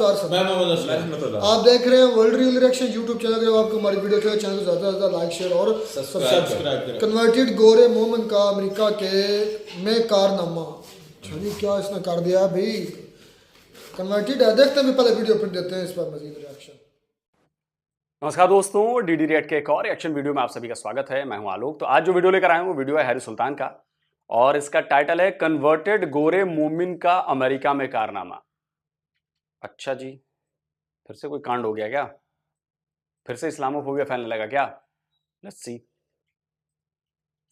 नमस्कार सर। मैं मोहम्मद असलम। आप देख रहे हैं world real reaction YouTube channel. अगर आपको हमारी वीडियो अच्छी लगे चैनल को ज़्यादा से ज़्यादा लाइक शेयर और सब्सक्राइब करें। कन्वर्टेड गोरे मोमिन का अमेरिका के में कारनामा। अच्छा जी, क्या इसने कर दिया भाई? कन्वर्टेड है, देखते हैं पहले वीडियो, फिर देते हैं इस पर मजीद रिएक्शन। नमस्कार दोस्तों, डीडी रिएक्ट के एक और रिएक्शन वीडियो में आप सभी का स्वागत है। मैं हूं आलोक। तो आज जो वीडियो लेकर आया हूं वो वीडियो है हैरी सुल्तान का और इसका टाइटल है कन्वर्टेड गोरे मोमिन का अमेरिका में कारनामा। अच्छा जी, फिर से कोई कांड हो गया क्या? फिर से इस्लामोफोबिया फैलने लगा क्या? Let's see.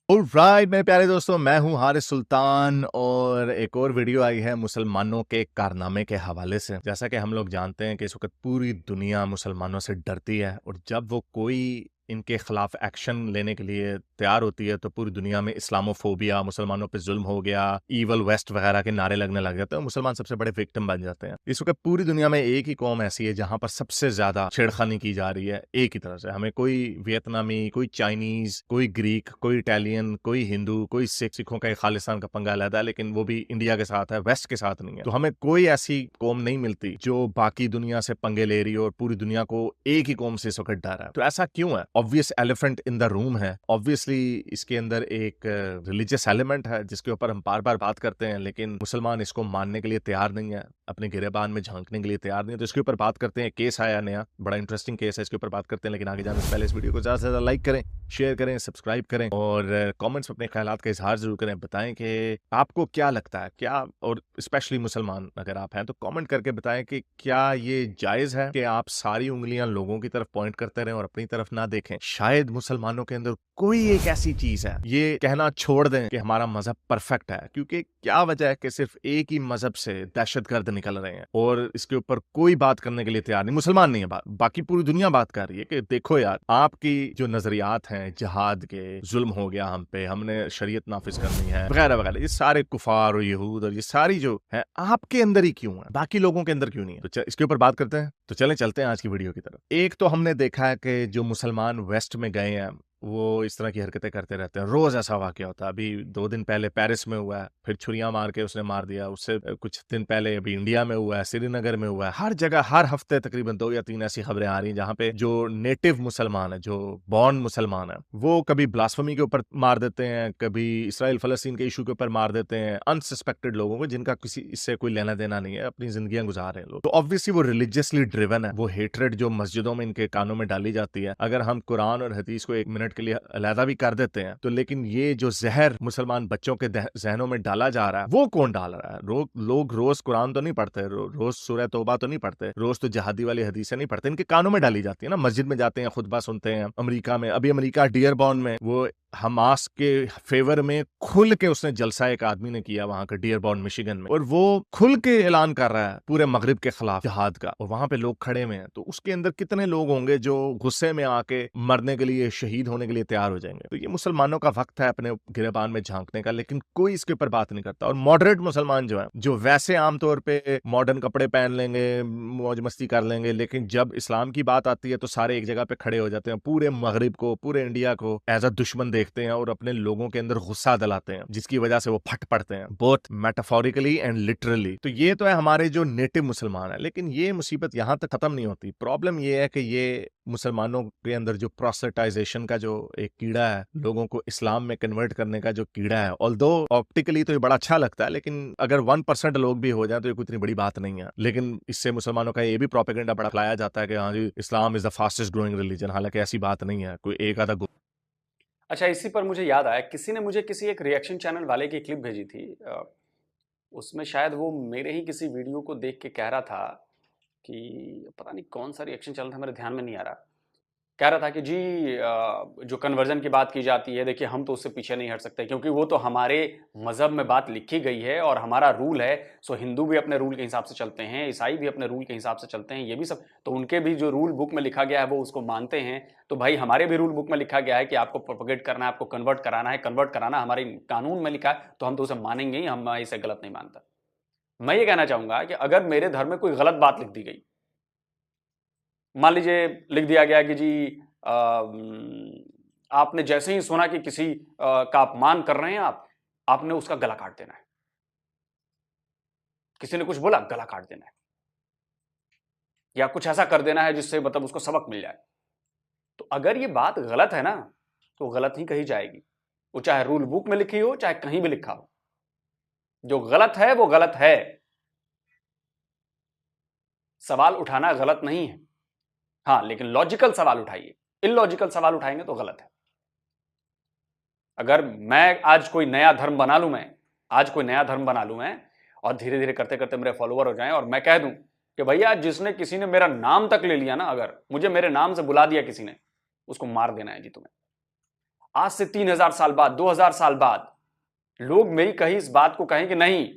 ऑलराइट मेरे प्यारे दोस्तों, मैं हूं हारिस सुल्तान और एक और वीडियो आई है मुसलमानों के कारनामे के हवाले से। जैसा कि हम लोग जानते हैं कि इस वक्त पूरी दुनिया मुसलमानों से डरती है और जब वो कोई इनके खिलाफ एक्शन लेने के लिए तैयार होती है तो पूरी दुनिया में इस्लामोफोबिया, मुसलमानों पे जुल्म हो गया, ईवल वेस्ट वगैरह के नारे लगने लग जाते हैं। मुसलमान सबसे बड़े विक्टिम बन जाते हैं। इस वक्त पूरी दुनिया में एक ही कौम ऐसी है जहां पर सबसे ज्यादा छेड़खानी की जा रही है एक ही तरह से। हमें कोई वियतनामी, कोई चाइनीज, कोई ग्रीक, कोई इटालियन, कोई हिंदू, कोई सिखों का खालिस्तान का पंगा लेता है, लेकिन वो भी इंडिया के साथ है, वेस्ट के साथ नहीं है। तो हमें कोई ऐसी कौम नहीं मिलती जो बाकी दुनिया से पंगे ले रही हो और पूरी दुनिया को एक ही कौम से इस वक्त डर है। तो ऐसा क्यों है? Obvious elephant in the room है। ऑब्वियसली इसके अंदर एक रिलीजियस एलिमेंट है जिसके ऊपर हम बार बार बात करते हैं, लेकिन मुसलमान इसको मानने के लिए तैयार नहीं है, अपने गिरेबान में झांकने के लिए तैयार नहीं है। तो इसके ऊपर बात करते हैं। केस आया नया, बड़ा इंटरेस्टिंग केस है, इसके ऊपर बात करते हैं। लेकिन आगे जाने से पहले इस वीडियो को ज्यादा से ज्यादा लाइक करें, शेयर करें, सब्सक्राइब करें और कमेंट्स में अपने ख्यालात का इजहार जरूर करें। बताएं कि आपको क्या लगता है, क्या, और स्पेशली मुसलमान अगर आप हैं तो कमेंट करके बताएं कि क्या ये जायज है कि आप सारी उंगलियां लोगों की तरफ पॉइंट करते रहें और अपनी तरफ ना देखें। शायद मुसलमानों के अंदर कोई एक ऐसी चीज है, ये कहना छोड़ दें कि हमारा मजहब परफेक्ट है, क्योंकि क्या वजह है कि सिर्फ एक ही मजहब से दहशतगर्द निकल रहे हैं और इसके ऊपर कोई बात करने के लिए तैयार नहीं। मुसलमान नहीं है, बाकी पूरी दुनिया बात कर रही है कि देखो यार, आपकी जो नजरियात हैं जिहाद के, जुल्म हो गया हम पे, हमने शरीयत नाफिज करनी है वगैरह वगैरह, ये सारे कुफार और यहूद और ये सारी जो है आपके अंदर ही क्यों है, बाकी लोगों के अंदर क्यों नहीं है? तो इसके ऊपर बात करते हैं। तो चलें चलते हैं आज की वीडियो की तरफ। एक तो हमने देखा है कि जो मुसलमान वेस्ट में गए हैं वो इस तरह की हरकतें करते रहते हैं। रोज ऐसा वाकया होता है। अभी 2 दिन पहले पेरिस में हुआ है, फिर छुरियां मार के उसने मार दिया। उससे कुछ दिन पहले अभी इंडिया में हुआ है, श्रीनगर में हुआ है। हर जगह हर हफ्ते तकरीबन 2 या 3 ऐसी खबरें आ रही हैं जहां पे जो नेटिव मुसलमान है, जो बॉर्न मुसलमान है, वो कभी ब्लास्फेमी के ऊपर मार देते हैं, कभी इसराइल फलस्तीन के इशू के ऊपर मार देते हैं अनसस्पेक्टेड लोगों को जिनका किसी इससे कोई लेना देना नहीं है, अपनी जिंदगियां गुजार रहे हैं लोग। तो ऑब्वियसली वो रिलीजियसली ड्रिवन है। वो हेट्रेड जो मस्जिदों में इनके कानों में डाली जाती है, अगर हम कुरान और हदीस को 1 मिनट के लिए अलहदा भी कर देते हैं तो लेकिन ये जो जहर मुसलमान बच्चों के जहनों में डाला जा रहा है वो कौन डाल रहा है? लोग रोज कुरान तो नहीं पढ़ते, रोज सूरह तौबा तो नहीं पढ़ते, रोज तो जहादी वाली हदीसें नहीं पढ़ते, इनके कानों में डाली जाती है ना। मस्जिद में जाते हैं, खुतबा सुनते हैं। अमेरिका में, अभी अमेरिका डियरबॉर्न में वो हमास के फेवर में खुल के उसने जलसा एक आदमी ने किया वहां का, डियरबॉर्न मिशिगन में, और वो खुल के ऐलान कर रहा है पूरे मगरिब के खिलाफ जिहाद का, और वहां पे लोग खड़े हुए हैं। तो उसके अंदर कितने लोग होंगे जो गुस्से में आके मरने के लिए, शहीद होने के लिए तैयार हो जाएंगे? तो ये मुसलमानों का वक्त है अपने गिरेबान में झांकने का, लेकिन कोई इसके ऊपर बात नहीं करता। और मॉडरेट मुसलमान जो है, जो वैसे आमतौर पे मॉडर्न कपड़े पहन लेंगे, मौज मस्ती कर लेंगे, लेकिन जब इस्लाम की बात आती है तो सारे एक जगह पे खड़े हो जाते हैं, पूरे मगरिब को, पूरे इंडिया को एज अ दुश्मन देखते हैं और अपने लोगों के अंदर गुस्सा दिलाते हैं, जिसकी वजह से वो फट पड़ते हैं, बोथ मेटाफोरिकली एंड लिटरली। तो ये तो है हमारे जो नेटिव मुसलमान है, लेकिन ये मुसीबत यहां तक खत्म नहीं होती। प्रॉब्लम ये है कि ये मुसलमानों के अंदर जो प्रोसेटाइजेशन का जो एक कीड़ा है, लोगों को इस्लाम में कन्वर्ट करने का जो कीड़ा है, ऑल्दो ऑप्टिकली तो ये बड़ा अच्छा लगता है, लेकिन अगर 1% लोग भी हो जाए तो ये कोई इतनी बड़ी बात नहीं है। लेकिन इससे मुसलमानों का ये भी प्रोपेगेंडा बड़ा फैलाया जाता है कि हाँ जी, Islam is the fastest growing religion, हालांकि ऐसी बात नहीं है। कोई एक आधा अच्छा, इसी पर मुझे याद आया, किसी ने मुझे किसी एक रिएक्शन चैनल वाले की क्लिप भेजी थी। उसमें शायद वो मेरे ही किसी वीडियो को देख के कह रहा था कि पता नहीं कौन सा रिएक्शन चल रहा था, मेरे ध्यान में नहीं आ रहा। कह रहा था कि जी जो कन्वर्जन की बात की जाती है, देखिए हम तो उससे पीछे नहीं हट सकते क्योंकि वो तो हमारे मज़हब में बात लिखी गई है और हमारा रूल है। सो हिंदू भी अपने रूल के हिसाब से चलते हैं, ईसाई भी अपने रूल के हिसाब से चलते हैं, ये भी सब तो उनके भी जो रूल बुक में लिखा गया है वो उसको मानते हैं। तो भाई हमारे भी रूल बुक में लिखा गया है कि आपको प्रोपगेट करना है, आपको कन्वर्ट कराना है, कन्वर्ट कराना हमारे कानून में लिखा है, तो हम तो उसे मानेंगे ही, हम इसे गलत नहीं मानता। मैं ये कहना चाहूंगा कि अगर मेरे धर्म में कोई गलत बात लिख दी गई, मान लीजिए लिख दिया गया कि जी आपने जैसे ही सुना कि किसी का अपमान कर रहे हैं आपने उसका गला काट देना है। किसी ने कुछ बोला, गला काट देना है। या कुछ ऐसा कर देना है जिससे मतलब उसको सबक मिल जाए। तो अगर ये बात गलत है ना, तो गलत ही कही जाएगी, वो चाहे रूल बुक में लिखी हो चाहे कहीं भी लिखा हो। जो गलत है वो गलत है, सवाल उठाना गलत नहीं है। हाँ, लेकिन लॉजिकल सवाल उठाइए, इलॉजिकल सवाल उठाएंगे तो गलत है। अगर मैं आज कोई नया धर्म बना लूं, मैं और धीरे धीरे करते करते मेरे फॉलोवर हो जाएं और मैं कह दूं कि भैया जिसने किसी ने मेरा नाम तक ले लिया ना, अगर मुझे मेरे नाम से बुला दिया किसी ने, उसको मार देना है जी तुम्हें। आज से 3000 साल बाद, 2000 साल बाद लोग मेरी कही इस बात को कहें कि नहीं,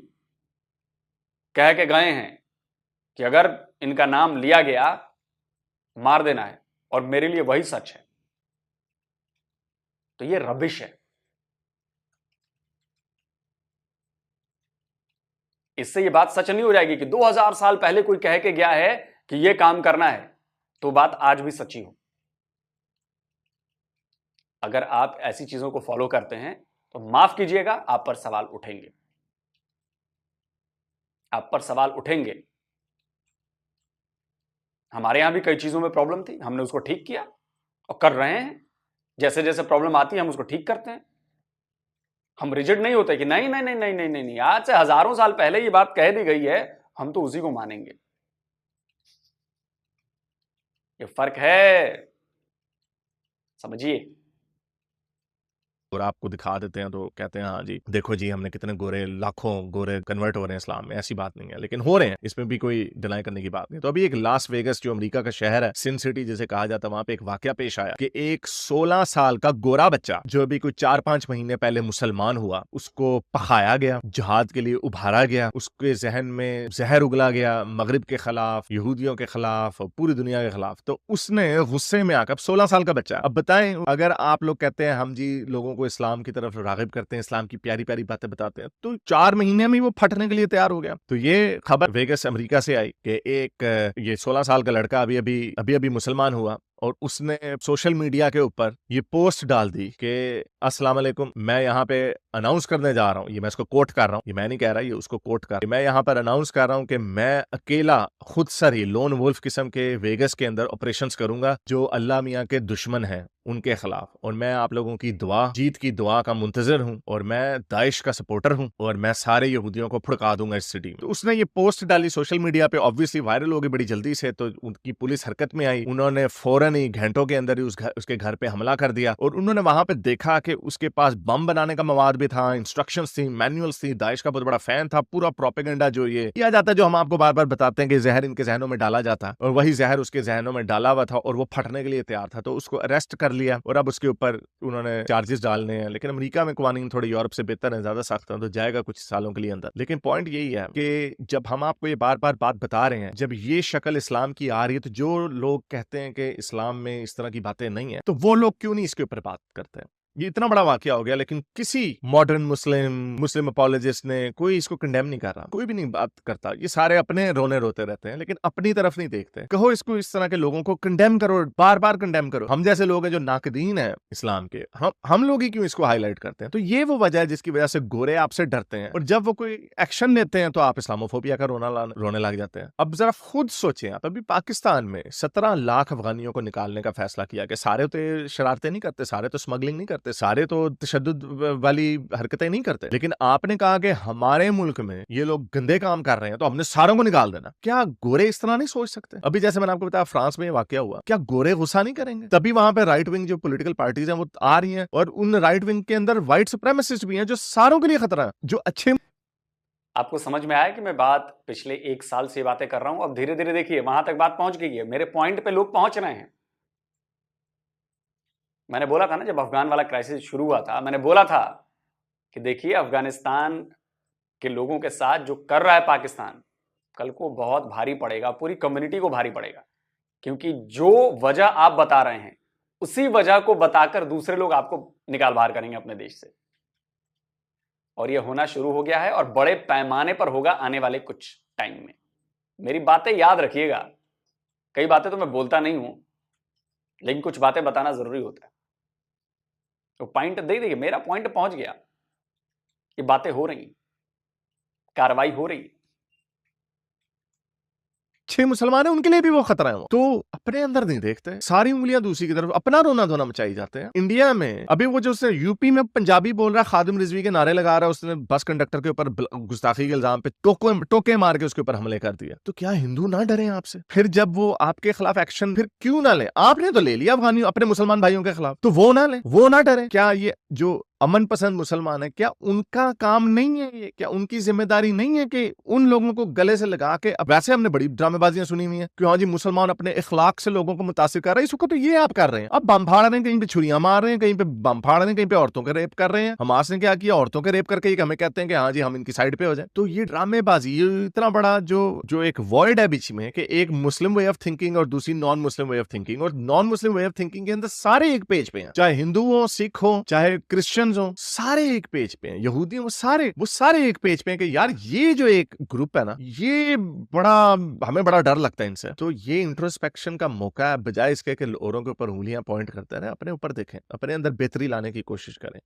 कह के गए हैं कि अगर इनका नाम लिया गया मार देना है, और मेरे लिए वही सच है। तो ये रबिश है। इससे ये बात सच नहीं हो जाएगी कि 2000 साल पहले कोई कह के गया है कि ये काम करना है तो बात आज भी सच्ची हो। अगर आप ऐसी चीजों को फॉलो करते हैं तो माफ कीजिएगा, आप पर सवाल उठेंगे, आप पर सवाल उठेंगे। हमारे यहां भी कई चीजों में प्रॉब्लम थी, हमने उसको ठीक किया और कर रहे हैं। जैसे जैसे प्रॉब्लम आती है हम उसको ठीक करते हैं। हम रिजिड नहीं होते कि नहीं नहीं नहीं नहीं नहीं नहीं, नहीं। आज से हजारों साल पहले ये बात कह दी गई है, हम तो उसी को मानेंगे। ये फर्क है, समझिए। और आपको दिखा देते हैं तो कहते हैं हाँ जी देखो जी हमने कितने गोरे, लाखों गोरे कन्वर्ट हो रहे हैं इस्लाम में। ऐसी बात नहीं है, लेकिन हो रहे हैं, इसमें भी कोई डिनाई करने की बात नहीं। तो अभी एक लास वेगस जो अमेरिका का शहर है, सिन सिटी जिसे कहा जाता है, वहां पे एक वाकया पेश आया कि एक 16 साल का गोरा बच्चा जो अभी कुछ 4-5 महीने पहले मुसलमान हुआ, उसको पकाया गया, जिहाद के लिए उभारा गया, उसके जहन में जहर उगला गया मगरिब के खिलाफ, यहूदियों के खिलाफ और पूरी दुनिया के खिलाफ। तो उसने गुस्से में आकर, 16 साल का बच्चा, अब बताएं अगर आप लोग कहते हैं हम जी लोगों को इस्लाम की तरफ रागिब करते हैं, इस्लाम की प्यारी प्यारी बातें बताते हैं, तो 4 महीने में वो फटने के लिए तैयार हो गया। तो ये खबर वेगस अमेरिका से आई कि एक ये 16 साल का लड़का अभी मुसलमान हुआ और उसने सोशल मीडिया के ऊपर ये पोस्ट डाल दी कि अस्सलाम वालेकुम, मैं यहाँ पे अनाउंस करने जा रहा हूँ, ये मैं इसको कोट कर रहा हूँ, ये मैं नहीं कह रहा, ये उसको कोट कर रहा हूँ, मैं यहाँ पर अनाउंस कर रहा हूँ कि मैं अकेला खुद सर ही लोन वुल्फ किस्म के वेगस के अंदर ऑपरेशंस करूंगा जो अल्लाह मियाँ के दुश्मन हैं उनके खिलाफ, और मैं आप लोगों की दुआ, जीत की दुआ का मुंतजर हूं, और मैं दाइश का सपोर्टर हूं, और मैं सारे यहूदियों को फुड़का दूंगा इस सिटी में। तो उसने ये पोस्ट डाली सोशल मीडिया पे, ऑब्वियसली वायरल हो गई बड़ी जल्दी से। तो उनकी पुलिस हरकत में आई, उन्होंने फौरन ही घंटों के अंदर ही उसके घर पे हमला कर दिया, और उन्होंने वहां पे देखा कि उसके पास बम बनाने का मवाद भी था, इंस्ट्रक्शंस थी, मैनुअल्स थी, दाइश का बहुत बड़ा फैन था, पूरा प्रोपेगेंडा जो ये किया जाता है, जो हम आपको बार बार बताते हैं कि जहर इनके जहनों में डाला जाता, और वही जहर उसके जहनों में डाला हुआ था और वो फटने के लिए तैयार था। तो उसको अरेस्ट कर लिया और अब उसके ऊपर उन्होंने चार्जेस डालने हैं। लेकिन अमेरिका में कवानीन थोड़े यूरोप से बेहतर है, ज्यादा सख्त है, तो जाएगा कुछ सालों के लिए अंदर। लेकिन पॉइंट यही है कि जब हम आपको ये बार बार बात बता रहे हैं, जब ये शक्ल इस्लाम की आ रही है, तो जो लोग कहते हैं कि इस्लाम में इस तरह की बातें नहीं है, तो वो लोग क्यों नहीं इसके ऊपर बात करते हैं? ये इतना बड़ा वाकया हो गया, लेकिन किसी मॉडर्न मुस्लिम अपोलोजिस्ट ने कोई इसको कंडेम नहीं कर रहा, कोई भी नहीं बात करता। ये सारे अपने रोने रोते रहते हैं, लेकिन अपनी तरफ नहीं देखते। कहो इसको, इस तरह के लोगों को कंडेम करो, बार बार कंडेम करो। हम जैसे लोग हैं जो नाकदीन है इस्लाम के, हम लोग ही क्यों इसको हाईलाइट करते हैं? तो ये वो वजह है जिसकी वजह से गोरे आपसे डरते हैं, और जब वो कोई एक्शन लेते हैं तो आप इस्लामोफोबिया का रोने लग जाते हैं। अब जरा खुद सोचें आप, अभी पाकिस्तान में 17 लाख अफगानियों को निकालने का फैसला किया कि सारे तो शरारतें नहीं करते, सारे तो स्मगलिंग नहीं करते, सारे तो तशद्दुद वाली हरकतें नहीं करते, लेकिन आपने कहा कि हमारे मुल्क में ये लोग गंदे काम कर रहे हैं तो हमने सारों को निकाल देना। क्या गोरे इस तरह नहीं सोच सकते? अभी जैसे मैंने आपको बताया फ्रांस में वाकया हुआ, क्या गोरे गुस्सा नहीं करेंगे? तभी वहां पे राइट विंग जो पॉलिटिकल पार्टीज हैं वो आ रही हैं, और उन राइट विंग के अंदर व्हाइट सुप्रीमेसिस्ट भी हैं जो सारों के लिए खतरा है, जो अच्छे। आपको समझ में आया कि मैं बात पिछले 1 साल से बातें कर रहा हूं, अब धीरे धीरे देखिए वहां तक बात पहुंच गई है, मेरे पॉइंट पे लोग पहुंच रहे हैं। मैंने बोला था ना, जब अफगान वाला क्राइसिस शुरू हुआ था, मैंने बोला था कि देखिए अफगानिस्तान के लोगों के साथ जो कर रहा है पाकिस्तान, कल को बहुत भारी पड़ेगा, पूरी कम्युनिटी को भारी पड़ेगा। क्योंकि जो वजह आप बता रहे हैं उसी वजह को बताकर दूसरे लोग आपको निकाल बाहर करेंगे अपने देश से, और यह होना शुरू हो गया है और बड़े पैमाने पर होगा आने वाले कुछ टाइम में। मेरी बातें याद रखिएगा, कई बातें तो मैं बोलता नहीं हूं, लेकिन कुछ बातें बताना जरूरी होता है। तो पॉइंट दे देखिए, मेरा पॉइंट पहुंच गया, ये बातें हो रही, कार्रवाई हो रही। अच्छे मुसलमान है उनके लिए भी वो खतरा है। तो अपने अंदर नहीं देखते, सारी उंगलियां दूसरी की तरफ, अपना रोना धोना मचाई जाते हैं। इंडिया में अभी वो जो यूपी में पंजाबी बोल रहा है, खादिम रिजवी के नारे लगा रहा है, उसने बस कंडक्टर के ऊपर गुस्ताखी के इल्जाम पे टोके मार के उसके ऊपर हमले कर दिया। तो क्या हिंदू ना डरे आपसे? फिर जब वो आपके खिलाफ एक्शन फिर क्यों ना ले? आपने तो ले लिया अफगानी अपने मुसलमान भाइयों के खिलाफ, तो वो ना ले, वो ना डरे। क्या ये जो अमन पसंद मुसलमान है, क्या उनका काम नहीं है ये? क्या उनकी जिम्मेदारी नहीं है कि उन लोगों को गले से लगा के? अब वैसे हमने बड़ी ड्रामेबाजियां सुनी हुई हैं कि हाँ जी मुसलमान अपने इखलाक से लोगों को मुतासिर कर रहे हैं, इसको तो ये आप कर रहे हैं। अब बम फाड़ रहे हैं, कहीं पे छुरियां मार रहे हैं, कहीं पे बम फाड़ रहे हैं, कहीं पे औरतों के रेप कर रहे हैं। हमास ने क्या किया? औरतों के रेप करके हमें कहते हैं कि हाँ जी हम इनकी साइड पे हो जाए। तो ये ड्रामेबाजी, ये इतना बड़ा जो एक वॉइड है बीच में कि एक मुस्लिम वे ऑफ थिंकिंग और दूसरी non Muslim way of thinking, और non Muslim way of thinking के अंदर सारे एक पेज पे हैं, चाहे हिंदू हो, सिख हो, चाहे क्रिश्चियन हो, सारे एक पेज पे हैं, यहूदी वो सारे एक पेज पे हैं कि यार ये जो एक ग्रुप है ना, ये हमें बड़ा डर लगता है इनसे। तो ये इंट्रोस्पेक्शन का मौका है, बजाय इसके कि औरों के ऊपर उंगलियां पॉइंट करते रहे, अपने ऊपर देखें, अपने अंदर बेहतरी लाने की कोशिश करें।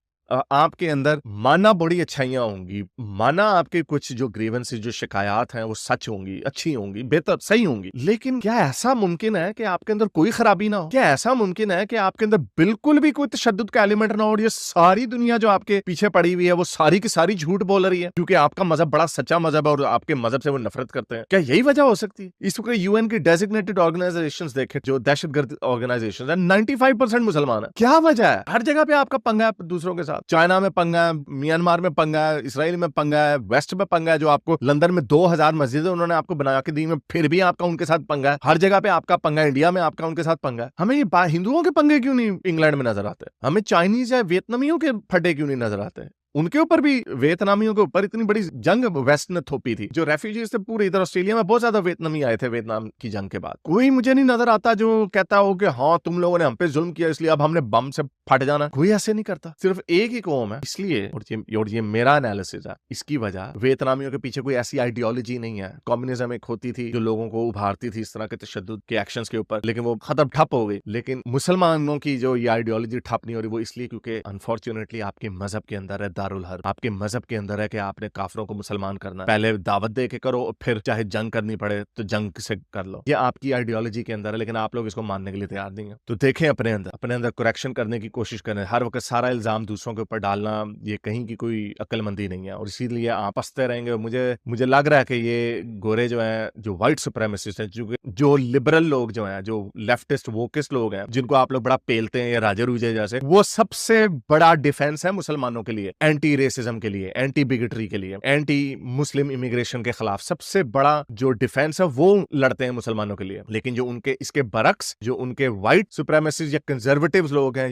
आपके अंदर माना बड़ी अच्छाइयां होंगी, माना आपके कुछ जो ग्रीवेंसेस, जो शिकायत हैं वो सच होंगी, अच्छी होंगी, बेहतर सही होंगी, लेकिन क्या ऐसा मुमकिन है कि आपके अंदर कोई खराबी ना हो? क्या ऐसा मुमकिन है कि आपके अंदर बिल्कुल भी कोई तशद्दुद का एलिमेंट ना हो और ये सारी दुनिया जो आपके पीछे पड़ी हुई है वो सारी की सारी झूठ बोल रही है क्योंकि आपका मजहब बड़ा सच्चा मजहब है और आपके मजहब से वो नफरत करते हैं? क्या यही वजह हो सकती है? इस वक्त यूएन की डेजिग्नेटेड ऑर्गेनाइजेशंस देखें, जो दहशतगर्द ऑर्गेनाइजेशंस है, 95% मुसलमान है। क्या वजह है? हर जगह पे आपका पंगा है दूसरों के साथ। चाइना में पंगा है, म्यांमार में पंगा है, इसराइल में पंगा है, वेस्ट में पंगा है, जो आपको लंदन में 2000 मस्जिदें उन्होंने आपको बना के दी में, फिर भी आपका उनके साथ पंगा है। हर जगह पे आपका पंगा है, इंडिया में आपका उनके साथ पंगा है। हमें ये हिंदुओं के पंगे क्यों नहीं इंग्लैंड में नजर आते? हमें चाइनीज या वियतनामियों के फटे क्यों नहीं नजर आते? उनके ऊपर भी, वियतनामियों के ऊपर इतनी बड़ी जंग वेस्ट ने थोपी थी, जो रेफ्यूजीज थे पूरे इधर ऑस्ट्रेलिया में बहुत ज्यादा वियतनामी आए थे वियतनाम की जंग के बाद। कोई मुझे नहीं नजर आता जो कहता हो कि हाँ तुम लोगों ने हम पे जुल्म किया इसलिए अब हमने बम से फट जाना। कोई ऐसे नहीं करता, सिर्फ एक ही कौम है इसलिए। और ये मेरा एनालिसिस है, इसकी वजह वियतनामियों के पीछे कोई ऐसी आइडियोलॉजी नहीं है। कम्युनिज्म एक होती थी जो लोगों को उभारती थी इस तरह के तशद्दुद के एक्शंस के ऊपर, लेकिन वो खत्म ठप हो गई। लेकिन मुसलमानों की जो ये आइडियोलॉजी ठप नहीं हो रही, वो इसलिए क्योंकि अनफॉर्चुनेटली आपके मजहब के अंदर है दारुल हर्ब, आपके मजहब के अंदर है कि आपने काफरों को मुसलमान करना, पहले दावत दे के करो, फिर चाहे जंग करनी पड़े तो जंग से कर लो। ये आपकी आइडियोलॉजी के अंदर है, लेकिन आप लोग इसको मानने के लिए तैयार नहीं है। तो देखें अपने अंदर करेक्शन करने की कोशिश करें। हर वक्त सारा इल्जाम दूसरों के ऊपर डालना ये कहीं की कोई अक्लमंदी नहीं है, और इसीलिए आप हंसते रहेंगे। मुझे लग रहा है कि ये गोरे जो है, जो व्हाइट सुप्रीमेसिस्ट हैं, जो लिबरल लोग जो हैं, जो लेफ्टिस्ट वोकिस्ट लोग हैं, जिनको आप लोग बड़ा पेलते हैं, राजे रूजे जैसे, वो सबसे बड़ा डिफेंस है मुसलमानों के लिए, एंटी रेसिज्म के लिए, एंटी बिगेटरी के लिए, एंटी मुस्लिम इमिग्रेशन के खिलाफ सबसे बड़ा जो डिफेंस है वो लड़ते हैं मुसलमानों के लिए। लेकिन जो उनके इसके बरक्स, जो उनके व्हाइट सुप्रीमेसिस्ट या कंजर्वेटिव्स लोग हैं,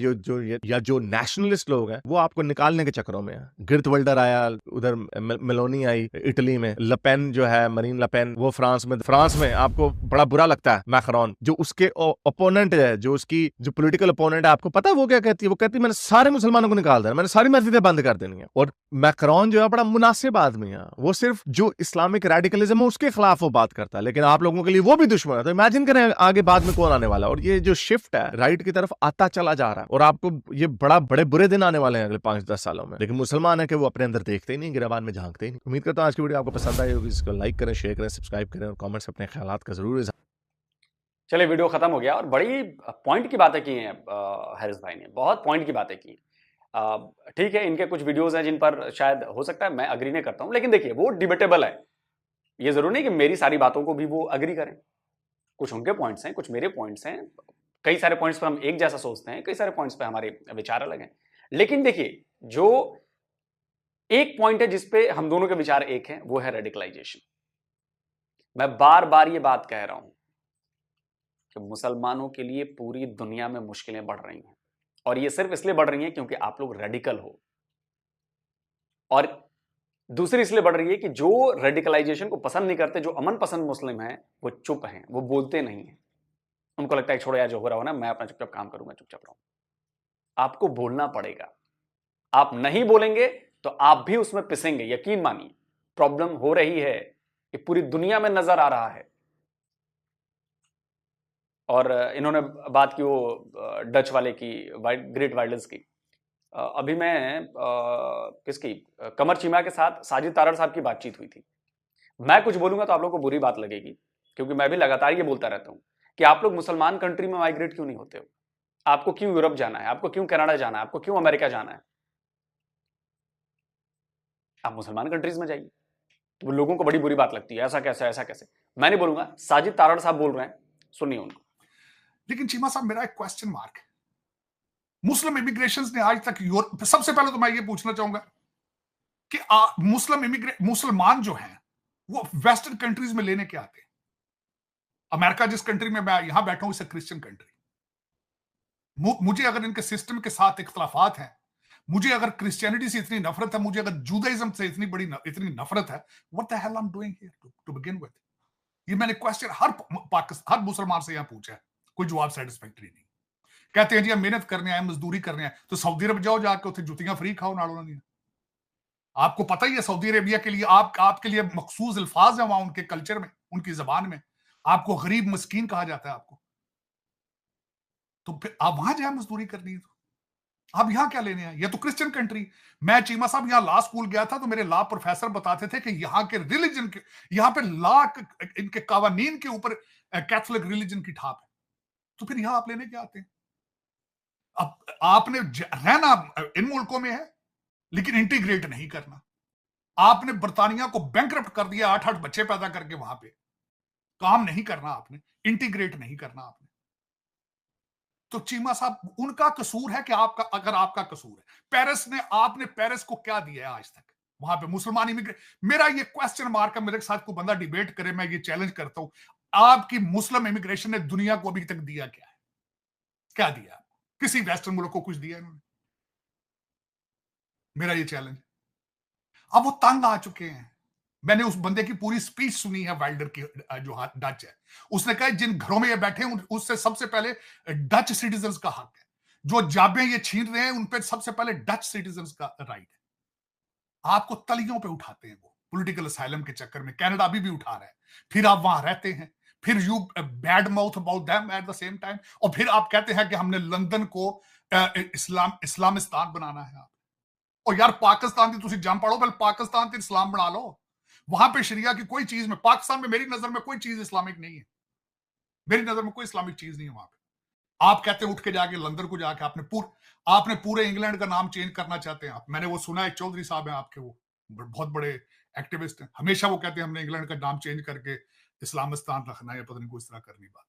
जो नेशनलिस्ट लोग हैं, वो आपको निकालने के चक्करों में है। गिर्त वल्डर आया उधर, मेलोनी आई इटली में, लपेन जो है, मरीन लपेन, वो फ्रांस में आपको बड़ा बुरा लगता है मैक्रोन, जो उसके ओपोनेंट है, जो उसकी जो पॉलिटिकल ओपोनेंट है, आपको पता है वो क्या कहती है? वो कहती है मैंने सारे मुसलमानों को निकाल देना, मैंने सारी मस्जिदें बंद कर देनी है। और मैक्रोन जो है बड़ा मुनासिब आदमी है, वो सिर्फ जो इस्लामिक रेडिकलिज्म है उसके खिलाफ वो बात करता है, लेकिन आप लोगों के लिए वो भी दुश्मन है। तो इमेजिन करें आगे बाद में कौन आने वाला है। और ये जो शिफ्ट है राइट की तरफ आता चला जा रहा है, और आपको ये बड़े बुरे दिन आने वाले हैं अगले 5-10 सालों में। लेकिन मुसलमान है कि वो अपने अंदर देखते ही नहीं, गिरबान में झांकते ही नहीं। उम्मीद करता हूं आज की वीडियो आपको पसंद आई होगी। इसको लाइक करें, शेयर करें, सब्सक्राइब करें और कमेंट्स अपने ख्यालात का जरूर इज़हार। चलिए वीडियो खत्म हो गया, और बड़ी पॉइंट की बातें की हैं हारिस भाई ने, बहुत पॉइंट की बातें की। ठीक है, इनके कुछ वीडियोस हैं जिन पर शायद हो सकता है मैं अग्री नहीं करता हूं, लेकिन देखिए वो डिबेटेबल है। ये जरूर नहीं कि मेरी सारी बातों को भी वो अग्री करें। कुछ उनके पॉइंट्स हैं, कुछ मेरे पॉइंट्स हैं, कई सारे पॉइंट्स पर हम एक जैसा सोचते हैं, कई सारे पॉइंट्स पर हमारे विचार अलग हैं। लेकिन देखिए जो एक पॉइंट है जिसपे हम दोनों के विचार एक हैं, वो है रेडिकलाइजेशन। मैं बार बार ये बात कह रहा हूं कि मुसलमानों के लिए पूरी दुनिया में मुश्किलें बढ़ रही हैं, और ये सिर्फ इसलिए बढ़ रही हैं क्योंकि आप लोग रेडिकल हो, और दूसरी इसलिए बढ़ रही है कि जो रेडिकलाइजेशन को पसंद नहीं करते, जो अमन पसंद मुस्लिम हैं, वो चुप हैं, वो बोलते नहीं हैं। उनको लगता है छोड़ो यार, जो हो रहा हो ना, मैं अपना चुपचाप काम करूंगा, चुपचाप रहूं। आपको बोलना पड़ेगा। आप नहीं बोलेंगे तो आप भी उसमें पिसेंगे, यकीन मानिए। प्रॉब्लम हो रही है, ये पूरी दुनिया में नजर आ रहा है। और इन्होंने बात की वो डच वाले की, ग्रेट वाइल्डर्स की। अभी मैं किसकी, कमर चीमा के साथ साजिद तारड़ साहब की बातचीत हुई थी। मैं कुछ बोलूंगा तो आप लोगों को बुरी बात लगेगी, क्योंकि मैं भी लगातार ये बोलता रहता हूं कि आप लोग मुसलमान कंट्री में माइग्रेट क्यों नहीं होते हो? आपको क्यों यूरोप जाना है? आपको क्यों कनाडा जाना है? आपको क्यों अमेरिका जाना है? आप मुसलमान कंट्रीज में जाइए। तो लोगों को बड़ी बुरी बात लगती है, ऐसा कैसे, ऐसा कैसे। मैं नहीं बोलूंगा, साजिद तारड़ साहब बोल रहे हैं, सुनिए उनको। लेकिन चीमा साहब, मेरा एक क्वेश्चन मार्क है। मुस्लिम इमिग्रेशन ने आज तक सबसे पहले तो मैं ये पूछना चाहूंगा कि मुसलमान जो हैं वो वेस्टर्न कंट्रीज में लेने के आते हैं। अमेरिका जिस कंट्री में मैं यहां बैठा हूं, इसे क्रिश्चियन कंट्री। मुझे अगर इनके सिस्टम के साथ इख्तलाफात हैं, मुझे अगर क्रिश्चियनिटी से इतनी नफरत है, मुझे अगर जूदाइज्म से इतनी नफरत है, what the hell I am doing here to begin with. ये मैंने क्वेश्चन हर मुसलमान से यहां पूछा है, कोई जवाब सेटिस्फैक्टरी नहीं। कहते हैं जी हम मेहनत करने आए, मजदूरी करने आए, तो सऊदी अरब जाओ, जाके उसे जुतियां फ्री खाओ नालों नहीं। आपको पता ही है सऊदी अरेबिया के लिए आपके लिए मखसूस अल्फाज है वहां, उनके कल्चर में, उनकी जबान में आपको गरीब मस्कीन कहा जाता है आपको। तो फिर आप वहां जाए मजदूरी करनी है, तो आप यहां क्या लेने आए? ये तो क्रिश्चियन कंट्री। मैं चीमा साहब यहां लॉ स्कूल गया था, तो मेरे लॉ प्रोफेसर बताते थे कि यहाँ के रिलीजन के, यहाँ पे लॉ इनके कावानीन के ऊपर कैथोलिक रिलीजन की ठाप है। तो फिर यहां आप लेने क्या आते हैं? अब आपने रहना इन मुल्कों में है, लेकिन इंटीग्रेट नहीं करना। आपने बर्तानिया को बैंकरप्ट कर दिया 8-8 बच्चे पैदा करके, वहां पे काम नहीं करना आपने, इंटीग्रेट नहीं करना आपने। तो चीमा साहब, उनका कसूर है कि आपका, अगर आपका कसूर है, आपने पेरिस को क्या दिया है आज तक? वहां पे मुसलमान इमिग्रेट, मेरा ये क्वेश्चन मार्क है। मेरे साथ कोई बंदा डिबेट करे, मैं ये चैलेंज करता हूं, आपकी मुस्लिम इमिग्रेशन ने दुनिया को अभी तक दिया क्या है? क्या दिया? किसी वेस्टर्न मुल्क को कुछ दिया इन्होंने? मेरा ये चैलेंज। अब वो तंग आ चुके हैं। मैंने उस बंदे की पूरी स्पीच सुनी है, वाइल्डर की, जो डच है। उसने कहा जिन घरों में ये बैठे हैं उससे सबसे पहले डच सिटीजन का हक है। जो जाबे ये छीन रहे हैं उन पे सबसे पहले डच सिटीजन का राइट है। आपको तलियों पे उठाते हैं वो, पॉलिटिकल असाइलम के चक्कर में। कनाडा अभी भी उठा रहा है। फिर आप वहां रहते हैं, फिर you bad mouth about them at the same time, और फिर आप कहते हैं कि हमने लंदन को इस्लामिस्तान बनाना है। आप और यार, पाकिस्तान की तुम जम पड़ो, पहले पाकिस्तान से इस्लाम बना लो। वहां पे शरिया की कोई चीज में, पाकिस्तान में मेरी नजर में कोई चीज इस्लामिक नहीं है। मेरी नजर में कोई इस्लामिक चीज नहीं है वहां पे। आप कहते हैं उठ के जाके लंदन को जाके आपने पूरे इंग्लैंड का नाम चेंज करना चाहते हैं आप। मैंने वो सुना है, चौधरी साहब हैं आपके, वो बहुत बड़े एक्टिविस्ट हैं। हमेशा वो कहते हैं हमने इंग्लैंड का नाम चेंज करके इस्लामिस्तान रखना है, पता नहीं कोई इस तरह करनी बात।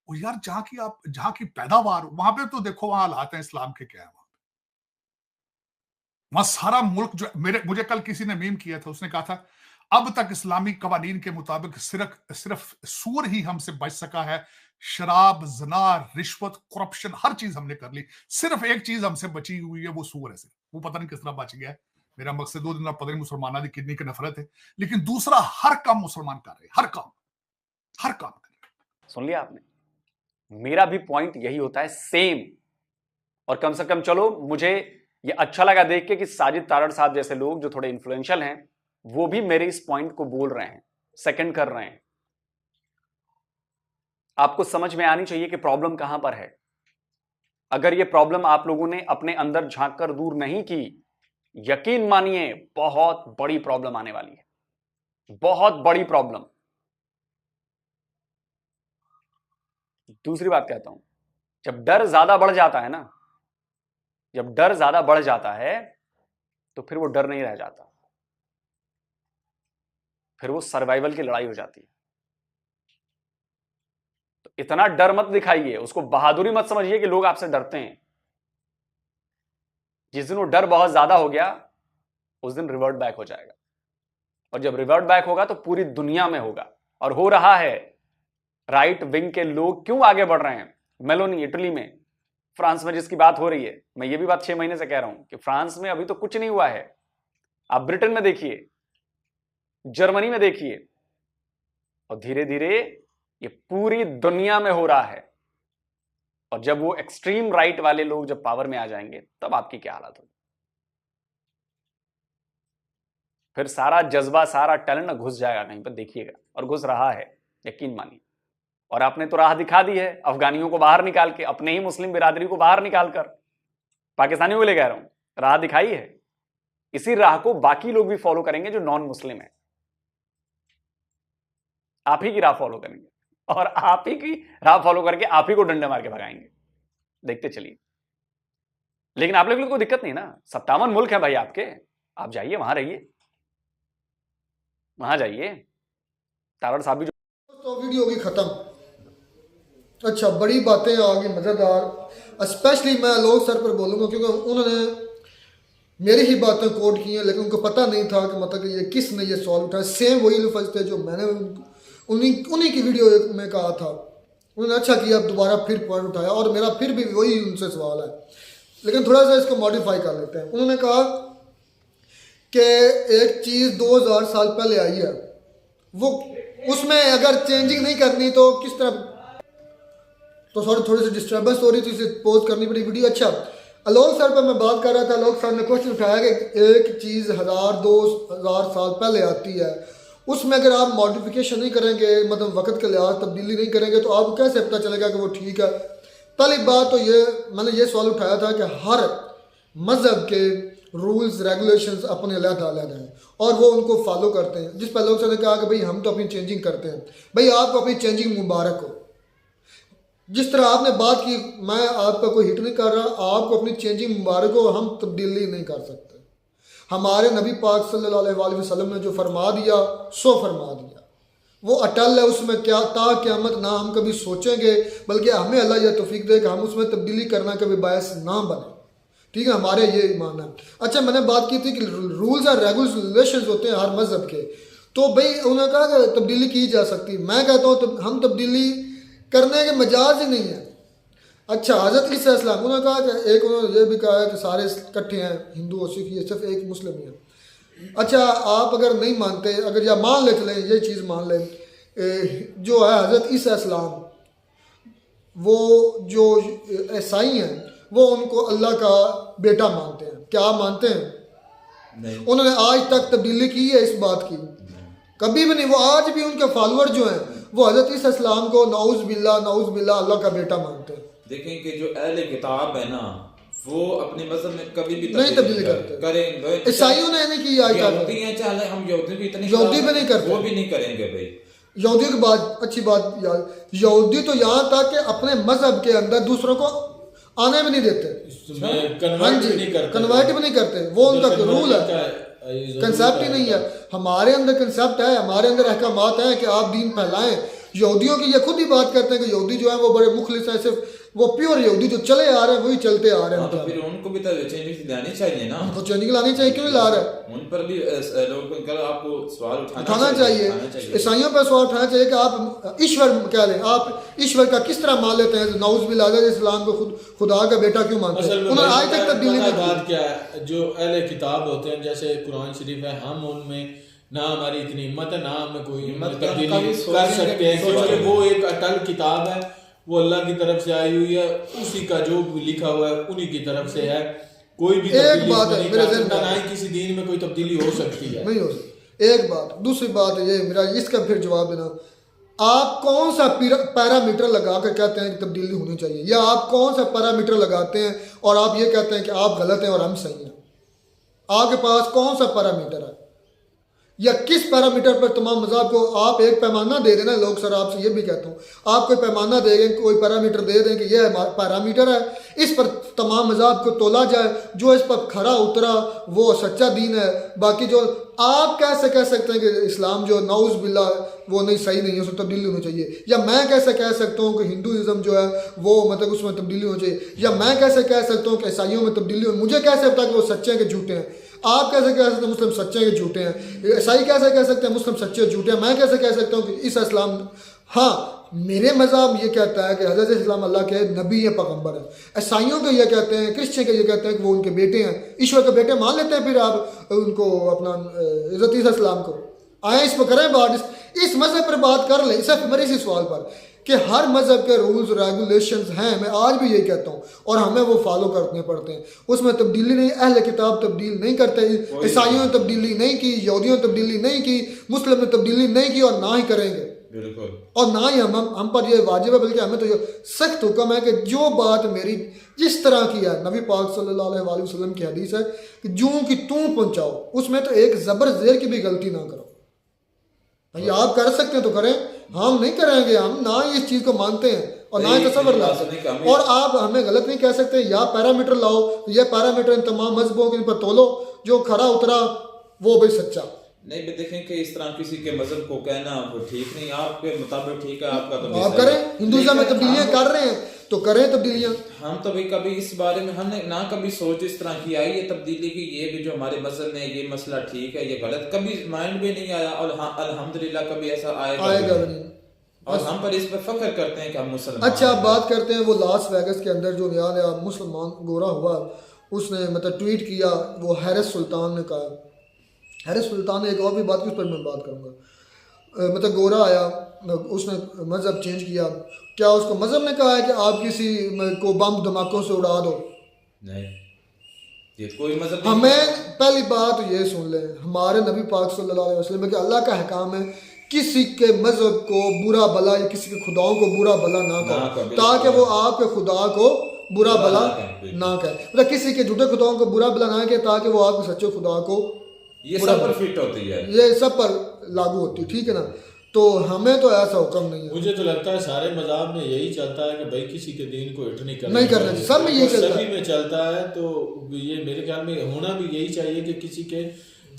और यार, जहां की पैदावार, वहां पे तो देखो वहां हालात हैं इस्लाम के क्या है। वहां सारा मुल्क जो, मुझे कल किसी ने मीम किया था, उसने कहा था अब तक इस्लामी कवानीन के मुताबिक सिर्फ सूर ही हमसे बच सका है। शराब, जना, रिश्वत, करप्शन, हर चीज हमने कर ली, सिर्फ एक चीज हमसे बची हुई है, वो सूर है सिर्फ। वो पता नहीं किस तरह बच गया है। मेरा मकसद दो दिन पता नहीं मुसलमाना की कितनी की नफरत है, लेकिन दूसरा हर काम मुसलमान कर रहे, हर काम कर रहे। सुन लिया आपने? मेरा भी पॉइंट यही होता है, सेम। और कम से कम चलो, मुझे ये अच्छा लगा देख के कि साजिद तारड़ साहब जैसे लोग जो थोड़े इन्फ्लुएंशियल हैं, वो भी मेरे इस पॉइंट को बोल रहे हैं, सेकंड कर रहे हैं। आपको समझ में आनी चाहिए कि प्रॉब्लम कहां पर है। अगर ये प्रॉब्लम आप लोगों ने अपने अंदर झांक कर दूर नहीं की, यकीन मानिए बहुत बड़ी प्रॉब्लम आने वाली है, बहुत बड़ी प्रॉब्लम। दूसरी बात कहता हूं, जब डर ज्यादा बढ़ जाता है ना, जब डर ज्यादा बढ़ जाता है, तो फिर वो डर नहीं रह जाता, फिर वो सर्वाइवल की लड़ाई हो जाती है। तो इतना डर मत दिखाइए, उसको बहादुरी मत समझिए कि लोग आपसे डरते हैं। जिस दिन वो डर बहुत ज्यादा हो गया, उस दिन रिवर्ट बैक हो जाएगा। और जब रिवर्ट बैक होगा तो पूरी दुनिया में होगा, और हो रहा है। राइट विंग के लोग क्यों आगे बढ़ रहे हैं? मेलोनी इटली में, फ्रांस में जिसकी बात हो रही है, मैं ये भी बात 6 महीने से कह रहा हूं कि फ्रांस में अभी तो कुछ नहीं हुआ है। आप ब्रिटेन में देखिए, जर्मनी में देखिए, और धीरे धीरे ये पूरी दुनिया में हो रहा है। और जब वो एक्सट्रीम राइट वाले लोग जब पावर में आ जाएंगे, तब आपकी क्या हालत होगी? फिर सारा जज्बा, सारा टैलेंट घुस जाएगा कहीं पर, देखिएगा, और घुस रहा है, यकीन मानिए। और आपने तो राह दिखा दी है अफगानियों को बाहर निकाल के, अपने ही मुस्लिम बिरादरी को बाहर निकालकर, पाकिस्तानियों को ले कह रहा हूं, राह दिखाई है। इसी राह को बाकी लोग भी फॉलो करेंगे जो नॉन मुस्लिम है। आप ही की राह फॉलो करेंगे और आप ही की राह फॉलो करके आप ही को डंडे मार के भगाएंगे। देखते चलिए। लेकिन आप लोगों को कोई दिक्कत नहीं ना, 57 मुल्क है भाई आपके, आप जाइए वहां रहिए, वहां जाइए। तारड़ साहब भी तो वीडियो होगी खत्म। अच्छा, बड़ी बातें आ गई मजेदार। स्पेशली मैं लोग सर पर बोलूंगा क्योंकि उन्होंने मेरी ही बातें कोट की हैं, लेकिन उनको पता नहीं था कि मतलब कि ये किसने ये सवाल उठाया। सेम वही लफ्ज़ थे जो मैंने उन्हीं की वीडियो में कहा था। उन्होंने अच्छा किया, अब दोबारा फिर पॉइंट उठाया और मेरा फिर भी वही उनसे सवाल है, लेकिन थोड़ा सा इसको मॉडिफाई कर लेते हैं। उन्होंने कहा कि एक चीज़ 2000 साल पहले आई है, वो उसमें अगर चेंजिंग नहीं करनी तो किस तरह, तो थोड़ी सी डिस्टर्बेंस हो रही थी, इसे पोज करनी पड़ी वीडियो। अच्छा, अलोक सर पर मैं बात कर रहा था, अलोक सर ने क्वेश्चन उठाया कि एक चीज़ 1000-2000 साल पहले आती है, उसमें अगर आप मॉडिफिकेशन नहीं करेंगे, मतलब वक्त के लिहाज तब्दीली नहीं करेंगे, तो आपको कैसे पता चलेगा कि वो ठीक है। पहली बात तो ये मैंने ये सवाल उठाया था कि हर मज़हब के रूल्स रेगुलेशंस अपने अलग-अलग हैं और वो उनको फॉलो करते हैं। जिस पर लोग ने कहा कि भाई हम तो अपनी चेंजिंग करते हैं, भाई आपको अपनी चेंजिंग मुबारक हो। जिस तरह आपने बात की, मैं आपका कोई हिट नहीं कर रहा, आपको अपनी चेंजिंग मुबारक हो, हम तब्दीली नहीं कर सकते। हमारे नबी पाक सल्लल्लाहु अलैहि वसल्लम ने जो फरमा दिया सो फरमा दिया, वो अटल है, उसमें क्या ता क़यामत ना हम कभी सोचेंगे, बल्कि हमें अल्लाह यह तौफीक दे कि हम उसमें तब्दीली करना कभी बायस ना बने। ठीक है, हमारे ये ईमान है। अच्छा, मैंने बात की थी कि रूल्स और रेगुलेशंस होते हैं हर मज़हब के, तो भाई उन्होंने कहा कि तब्दीली की जा सकती। मैं कहता हूँ हम तब्दीली करने के मजाज ही नहीं है। अच्छा, हज़रत ईसा अलैहिस्सलाम, उन्होंने कहा कि एक उन्होंने ये भी कहा है कि सारे इकट्ठे हैं, हिंदू और सिख, ये सिर्फ एक मुस्लिम ही है। अच्छा, आप अगर नहीं मानते, अगर या मान ले चलें, ये चीज़ मान लें, जो है हज़रत ईसा अलैहिस्सलाम, वो जो ईसाई हैं वो उनको अल्लाह का बेटा मानते हैं। क्या मानते हैं? नहीं। उन्होंने आज तक तब्दीली की है इस बात की? कभी भी नहीं। वो आज भी उनके फॉलोअर जो हैं वो हज़रत ईसा अलैहिस्सलाम को नऊज़ बिल्लाह अल्लाह का बेटा मानते हैं। देखें कि जो अहले किताब है ना, वो अपने मज़हब में कभी भी नहीं तब्दीली करते। ईसाइयों ने नहीं की आज तक। चाहे हम यहूदी भी इतने यहूदी भी नहीं करते, वो भी नहीं करेंगे भाई। यहूदी की बात अच्छी बात यार, यहूदी तो यहाँ तक कि अपने मजहब के अंदर दूसरों को आने भी नहीं देते। हाँ जी, कन्वर्ट भी नहीं करते, वो उनका रूल है, कंसेप्ट ही नहीं है। हमारे अंदर कंसेप्ट है, हमारे अंदर अहकामात हैं कि आप दीन फैलाएं। यहूदियों की ये खुद ही बात करते हैं कि यहूदी जो है वो बड़े मुखलिस हैं, सिर्फ वो प्योर यहूदी जो चले आ रहे हैं वही चलते आ रहे हैं। तो फिर उनको भी तो चेंजिंग लानी चाहिए ना, उनको चेंजिंग लानी चाहिए, क्यों नहीं ला रहे? उन पर भी लोग आपको सवाल उठाना चाहिए। ईसाइयों पर सवाल उठाना चाहिए कि आप ईश्वर क्या लें, आप ईश्वर का किस तरह मान लेते हैं? नऊज़ बिल्लाह, इस्लाम को खुदा का बेटा क्यों मानते हैं? उन्होंने आज तक तब्दीली नहीं की। बात क्या है, जो अहले किताब होते हैं जैसे कुरान शरीफ है, हम उनमें ना हमारी इतनी हिम्मत है, ना हमें कोई तब्दीली कर सकते हैं, क्योंकि वो एक अटल किताब है, वो अल्लाह की तरफ से आई हुई है, उसी का जो लिखा हुआ है उन्हीं की तरफ से है। कोई भी एक बात है मेरे ज़हन में, ना ही किसी दीन में कोई तब्दीली हो सकती है, नहीं हो सकती। एक बात, दूसरी बात ये मेरा इसका फिर जवाब देना, आप कौन सा पैरामीटर लगा कर कहते हैं कि तब्दीली होनी चाहिए, या आप कौन सा पैरामीटर लगाते हैं और आप ये कहते हैं कि आप गलत हैं और हम सही हैं? आपके पास कौन सा पैरामीटर है, या किस पैरामीटर पर तमाम मज़हब को आप एक पैमाना दे देना? लोग सर आपसे ये भी कहता हूँ, आप कोई पैमाना दे दें, कोई पैरामीटर दे दें कि यह पैरामीटर है, इस पर तमाम मज़हब को तोला जाए, जो इस पर खरा उतरा वो सच्चा दीन है। बाकी जो आप कैसे कह सकते हैं कि इस्लाम जो नऊज़ बिल्लाह वो नहीं सही नहीं है, उसमें तब्दीली होनी चाहिए? या मैं कैसे कह सकता हूँ कि हिंदुइज़्म जो है वो मतलब उसमें तब्दीली होनी चाहिए? या मैं कैसे कह सकता हूँ कि ईसाइयों में तब्दीली हो? मुझे कैसे पता कि वो सच्चे हैं कि झूठे हैं? आप कैसे कह सकते हैं मुस्लिम सच्चे हैं कि झूठे हैं? ईसाई कैसे कह सकते हैं मुस्लिम सच्चे और झूठे हैं? मैं कैसे कह सकता हूँ कि ईसा इस्लाम? हाँ, मेरे मज़हब ये कहता है कि हज़रत इस्लाम अल्लाह के नबी है, पैगंबर है। ईसाइयों के ये कहते हैं, क्रिश्चियन के ये कहते हैं कि वो उनके बेटे हैं, ईश्वर के बेटे मान लेते हैं। फिर आप उनको अपना हज़रत ईसा इस्लाम को आए इस पर करें बात, इस मज़हब पर बात कर लें, सिर्फ मेरे इसी सवाल पर कि हर मज़हब के रूल्स रेगुलेशंस हैं, मैं आज भी यही कहता हूँ, और हमें वो फॉलो करने पड़ते हैं। उसमें तब्दीली नहीं, अहले किताब तब्दील नहीं करते, ईसाइयों ने तब्दीली नहीं की, यहूदियों ने तब्दीली नहीं की, मुस्लिम ने तब्दीली नहीं की और ना ही करेंगे, और ना ही हम पर ये वाजिब है, बल्कि हमें तो ये सख्त हुक्म है कि जो बात मेरी जिस तरह की है, नबी पाक सल्लल्लाहु अलैहि वसल्लम की हदीस है कि जूं की तूं पहुँचाओ, उसमें तो एक ज़बर ज़ेर की भी गलती ना करो। भाई आप कर सकते हैं तो करें, हम नहीं करेंगे, हम ना ही इस चीज को मानते हैं और ना ही तसव्वुर लाते हैं। और आप हमें गलत नहीं कह सकते, या पैरामीटर लाओ, ये पैरामीटर इन तमाम मजहबों के ऊपर तोलो, जो खरा उतरा वो भाई सच्चा। नहीं भी देखें कि इस तरह किसी के मजहब को कहना वो ठीक नहीं, आपके मुताबिक ठीक है, आपका तो आप करें, हिंदुइज्म में तब्दीलियां कर रहे हैं तो करें तब्दीलियां। हम तो भाई कभी इस बारे में हमने ना कभी सोच इस तरह की आई है तब्दीली की, ये भी जो हमारे मजहब में ये मसला ठीक है ये गलत, कभी माइंड में नहीं आया। और हाँ अल्हम्दुलिल्लाह कभी ऐसा आएगा नहीं। और हम पर इस पर फख्र करते हैं कि हम मुसलमान। अच्छा, आप बात करते हैं वो लास वेगस के अंदर जो नया मुसलमान गोरा हुआ, उसने मतलब ट्वीट किया, वो हैरिस सुल्तान ने कहा, हैरिस सुल्तान ने एक और भी बात की, उस पर मैं बात करूँगा। मतलब गोरा आया, उसने मज़हब चेंज किया, क्या उसको मज़हब ने कहा है कि आप किसी को बम धमाकों से उड़ा दो? नहीं, ये कोई मज़हब हमें पहली बात ये सुन लें, हमारे नबी पाक सल्लल्लाहु अलैहि वसल्लम के अल्लाह का हकाम है किसी के मज़हब को बुरा भला या किसी के खुदाओं को बुरा भला ना कहो, ताकि वो आपके खुदा को बुरा भला ना कहे। मतलब किसी के झूठे खुदाओं को बुरा भला ना कहे ताकि वो आपके सच्चे खुदा को, ये सब पर फिट होती है, ये सब पर लागू होती है, ठीक है ना। तो हमें तो ऐसा हुक्म नहीं है। मुझे तो लगता है सारे मज़हब में यही चलता है कि भाई किसी के दीन को हिट नहीं करना चाहिए, सब में यही चलता है, सभी में चलता है। तो ये मेरे ख्याल में होना भी यही चाहिए कि किसी के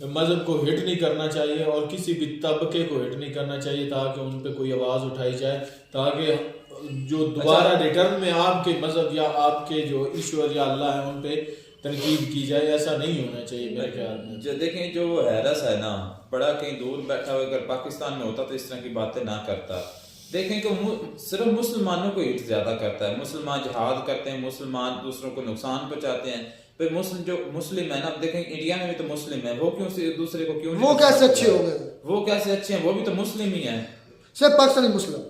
मज़हब को हिट नहीं करना चाहिए और किसी भी तबके को हिट नहीं करना चाहिए, ताकि उन पे कोई आवाज़ उठाई जाए, ताकि जो दोबारा रिटर्न में आपके मज़हब या आपके जो ईश्वर या अल्लाह है उन पे तनकीद की जाए। ऐसा नहीं होना चाहिए मेरे ख्याल में। जो देखें जो हैरस है ना, बड़ा कहीं दूर बैठा हुआ अगर पाकिस्तान में होता तो इस तरह की बातें ना करता। देखें कि सिर्फ मुसलमानों को हिट ज्यादा करता है, मुसलमान जिहाद करते हैं, मुसलमान दूसरों को नुकसान पहुंचाते हैं। फिर मुस्लिम है ना, देखें इंडिया में भी तो मुस्लिम है, वो क्यों दूसरे को क्यों, वो कैसे अच्छे हो गए, वो कैसे अच्छे हैं, वो भी तो मुस्लिम ही है, सिर्फ पाकिस्तानी मुस्लिम।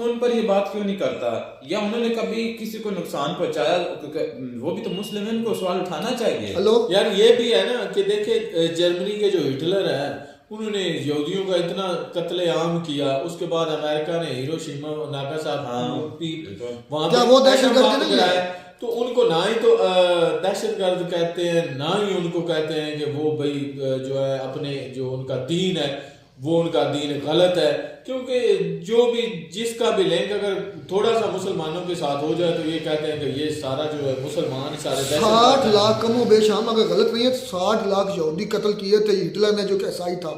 उन पर ये बात क्यों नहीं करता, या उन्होंने कभी किसी को नुकसान पहुंचाया, वो भी तो मुस्लिम है, उनको सवाल उठाना चाहिए। हेलो यार ये भी है ना कि देखे जर्मनी के जो हिटलर है उन्होंने यहूदियों का इतना कत्ले आम किया, उसके बाद अमेरिका ने हिरोशिमा और नागासाकी वहां क्या वो दहशतगर्द नहीं है? तो उनको ना ही तो दहशतगर्द कहते हैं, ना ही उनको कहते हैं कि वो भाई जो है अपने जो उनका दीन है वो उनका दीन गलत है। क्योंकि जो भी जिसका भी लिंक अगर थोड़ा सा मुसलमानों के साथ हो जाए तो ये कहते हैं कि ये सारा जो है मुसलमान सारे 60 लाख कमो बेशाम अगर गलत नहीं है 60 लाख यहूदी कत्ल किए थे हिटलर ने, जो कि ईसाई था,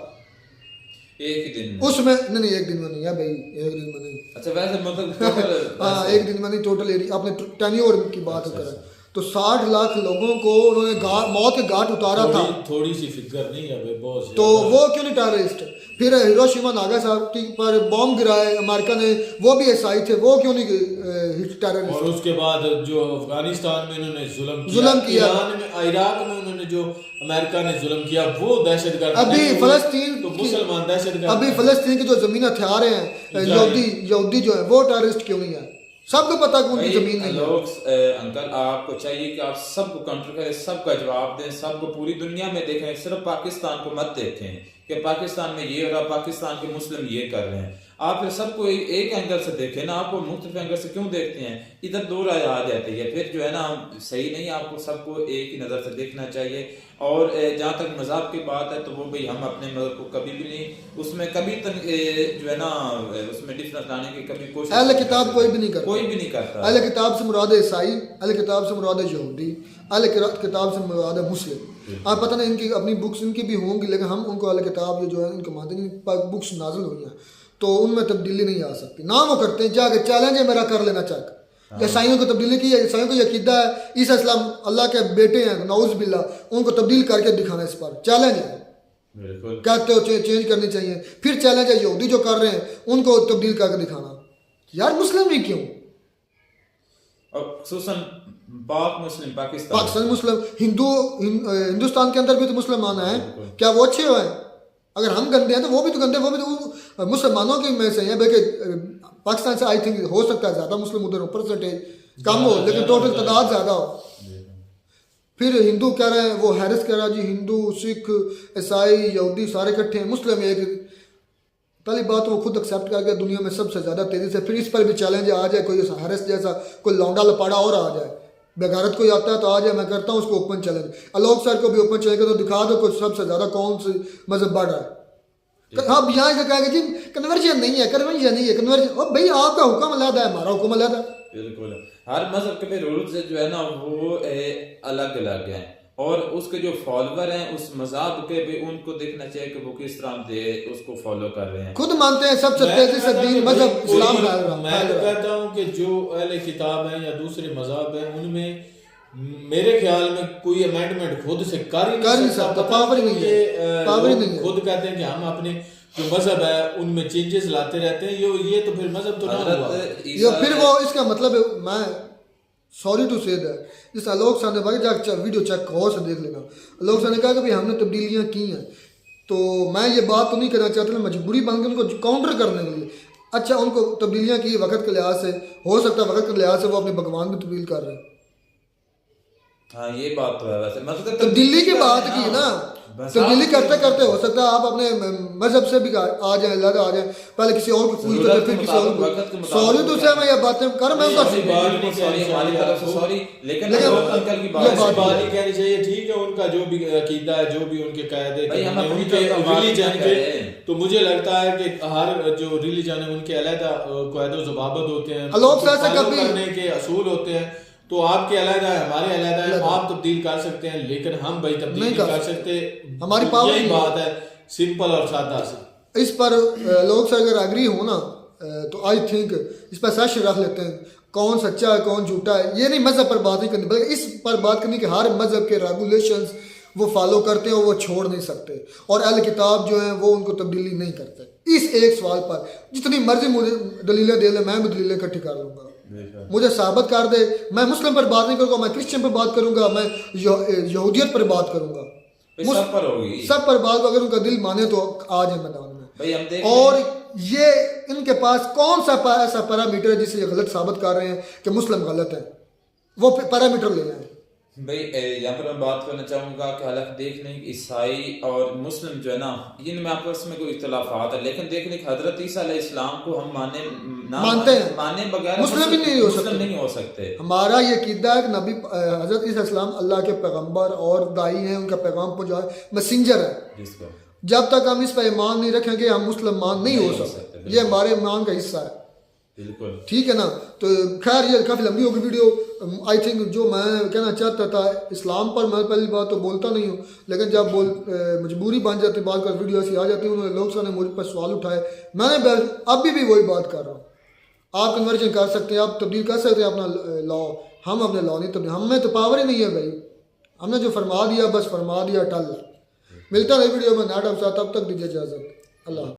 एक ही दिन में। उसमें नहीं एक दिन में नहीं है भाई, एक दिन में नहीं। अच्छा वैसे मतलब हाँ एक दिन में नहीं, टोटल एरिया आपने टेन्योर की बात करें तो 60 लाख लोगों को उन्होंने मौत के घाट उतारा था। थोड़ी सी फिक्र नहीं है बहुत, तो वो क्यों नहीं टेररिस्ट? फिर हिरोशिमा नागासाकी पर बॉम्ब गिराए अमेरिका ने, वो भी ईसाई थे, वो क्यों नहीं टेररिस्ट? और उसके बाद जो अफगानिस्तान में इन्होंने जुल्म किया, इराक में उन्होंने जो अमेरिका ने जुल्म किया वो दहशतगर्द। अभी फलस्तीन तो मुसलमान दहशतगर्द, अभी फलस्तीन की जो जमीन हथियार हैं यहूदी जो है वो टेररिस्ट क्यों नहीं है? सबको पता कि उनकी जमीन नहीं है। लोग अंकल आपको चाहिए कि आप सबको काउंटर करें, सबका जवाब दें, सबको पूरी दुनिया में देखें, सिर्फ पाकिस्तान को मत देखें कि पाकिस्तान में ये हो रहा, पाकिस्तान के मुस्लिम ये कर रहे हैं। आप फिर सबको एक एंगल से देखें ना, आपको मुख्तलिफ एंगल से क्यों देखते हैं? इधर दो राय आ जाती है, फिर जो है ना सही नहीं, आपको सबको एक ही नज़र से देखना चाहिए। और जहाँ तक मज़हब की बात है तो वो भाई हम अपने मज़हब को कभी भी नहीं, उसमें कभी जो है ना उसमें डिफरेंस लाने की कभी कोशिश, अहले किताब कोई भी नहीं करता, कोई भी नहीं करता। अहले किताब से मुराद है ईसाई, अहले किताब से मुराद है यहूदी, अहले किताब से मुराद है मुस्लिम। आप पता नहीं इनकी अपनी बुक्स इनकी भी होंगी, लेकिन हम उनको अहले किताब ये जो है इनको मानते नहीं, बुक्स नाजिल हुई हैं तो उनमें तब्दीली नहीं आ सकती ना। वो करते हैं जाके चैलेंज है मेरा कर लेना चेक, ईसाइयों को तब्दीली की है, ईसाइयों को ये अकीदा है ईसा इस्लाम अल्लाह के बेटे हैं, नाउज़ बिल्ला, उनको तब्दील करके दिखाना, इस पर चैलेंज है, कहते हो चेंज करनी चाहिए। फिर चैलेंज है यहूदी जो कर रहे हैं उनको तब्दील करके दिखाना। यार मुस्लिम भी क्यों, और खुसूसन पाक मुस्लिम पाकिस्तान मुस्लिम, हिंदुस्तान के अंदर भी तो मुसलमान हैं, क्या वो अच्छे हैं? अगर हम गंदे हैं तो वो भी तो गंदे, वो भी तो मुसलमानों के में से हैं। बल्कि पाकिस्तान से आई थिंक हो सकता है ज़्यादा मुस्लिम उधर परसेंटेज कम हो, लेकिन टोटल तादाद ज़्यादा हो। फिर हिंदू कह रहे हैं, वो हैरिस कह रहा है जी हिंदू सिख ईसाई यहूदी सारे इकट्ठे हैं, मुस्लिम एक। पहली बात वो खुद एक्सेप्ट कर गया दुनिया में सबसे ज़्यादा तेज़ी से। फिर इस पर भी चैलेंज आ जाए, कोई हैरिस जैसा कोई लौंडा लपाड़ा और आ जाए, बेगारत कोई आता है तो आ जाए, मैं करता हूँ उसको ओपन चैलेंज। अलोक सर को भी ओपन चैलेंज तो दिखा दो कुछ सबसे ज़्यादा कौन सी मजहब बढ़ रहा है, हाँ यहाँ से कहेगा जी कन्वर्जन नहीं है, कन्वर्जन नहीं है, कन्वर्जन। और भाई आपका हुक्म अलग है, हमारा हुक्म अलग है। बिल्कुल, हर मजहब के रूल्स जो है ना वो अलग अलग हैं, और उसके जो फॉलोवर हैं उस मजहब के भी उनको देखना चाहिए कि वो किस तरह से उसको फॉलो कर रहे हैं। खुद मानते हैं सबसे तेजी से दीन मजहब इस्लाम फैल रहा है। मैं तो कहता हूँ कि जो अहले किताब हैं या दूसरे मजहब हैं उनमें मेरे ख्याल में कोई अमेंडमेंट खुद से कर ही नहीं सकता। पावर नहीं है, पावर नहीं है। खुद कहते हैं कि हम अपने जो मजहब है उनमें चेंजेस लाते रहते हैं, ये तो फिर मजहब तो ना हुआ। ये फिर वो इसका मतलब है, मैं सॉरी टू से दैट, जिस आलोक सर ने भाई जाकर वीडियो चेक गौर से देख लेना, आलोक सर ने कहा कि भाई हमने तब्दीलियाँ की हैं, तो मैं ये बात तो नहीं करना चाहता, मजबूरी बन के उनको काउंटर करने के लिए। अच्छा उनको तब्दीलियाँ की वक्त के लिहाज से, हो सकता है वक्त के लिहाज से वो अपने भगवान भी तब्दील कर रहे हैं। हाँ ये बात तो है, वैसे मतलब तब्दीली की बात की ना, तब्दीली करते करते हो सकता है आप अपने मजहब से भी आ जाए, अलग आ जाए, पहले किसी और को पूछ करते फिर किसी और को। सॉरी तो से मैं ये बातें कर, मैं उनका सॉरी, लेकिन अंकल की बात नहीं कहनी चाहिए। ठीक है, उनका जो भी अकीदा है, जो भी उनके कायदे उनके रिलीजन के, तो मुझे लगता है कि हर जो रिलीजन है उनके अलग कायदे ज़बाबत होते हैं, करने के असूल होते हैं। तो आपके अलग है, हमारे अलग है, आप तब्दील कर सकते हैं, लेकिन हम भाई तब्दील नहीं कर सकते। हमारी पावर यही बात है, सिंपल और सादा से। इस पर लोग से अगर एग्री हो ना तो आई थिंक इस पर सेशन रख लेते हैं, कौन सच्चा है कौन झूठा है। ये नहीं मजहब पर बात नहीं करनी, बल्कि इस पर बात करनी कि हर मजहब के रेगुलेशंस वो फॉलो करते हैं और वो छोड़ नहीं सकते, और अहले किताब जो है वो उनको तब्दीली नहीं करते। इस एक सवाल पर जितनी मर्जी मुझे दलीलें दे ले, मैं भी दलीलें इकट्ठी कर लूँगा, मुझे साबित कर दे। मैं मुस्लिम पर बात नहीं करूँगा, मैं क्रिश्चियन पर बात करूँगा, मैं यहूदियत पर बात करूँगा, सब पर होगी, सब पर बात। अगर उनका दिल माने तो आ जाए मैदान में। और ये इनके पास कौन सा ऐसा पैरामीटर है जिससे ये गलत साबित कर रहे हैं कि मुस्लिम गलत है, वो पैरामीटर ले आए। भाई यहाँ पर मैं बात करना चाहूँगा कि हालांकि देख लें ईसाई और मुस्लिम जो है ना, इनमें आपस में कोई इख्तलाफात है, लेकिन देख लें हजरत ईसा अलैहिस्सलाम को हम मानते हैं, माने बगैर मुस्लिम भी नहीं हो सकते। हमारा ये कीदा है कि नबी हजरत ईसा अलैहिस्सलाम अल्लाह के पैगंबर और दाई हैं, उनका पैगाम पहुँचाए, मैसेंजर है। जब तक हम इस पर ईमान नहीं रखेंगे हम मुसलमान नहीं हो सकते, ये हमारे ईमान का हिस्सा है। बिल्कुल ठीक है ना। तो खैर ये काफ़ी लंबी होगी वीडियो। आई थिंक जो मैं कहना चाहता था इस्लाम पर, मैं पहली बात तो बोलता नहीं हूँ, लेकिन जब मजबूरी बन जाती बात कर, वीडियो ऐसी आ जाती है, उन्होंने लोग ने मुझ पर सवाल उठाए, मैंने अभी भी वही बात कर रहा हूँ। आप कन्वर्जन कर सकते हैं, आप तब्दील कर सकते हैं अपना लॉ, हम अपने लॉ नहीं तब्दील, हमें तो पावर ही नहीं है भाई, हमने जो फरमा दिया बस फरमा दिया, टल। मिलता है वीडियो में नाटक साथ, तब तक दीजिए इजाज़त, अल्लाह।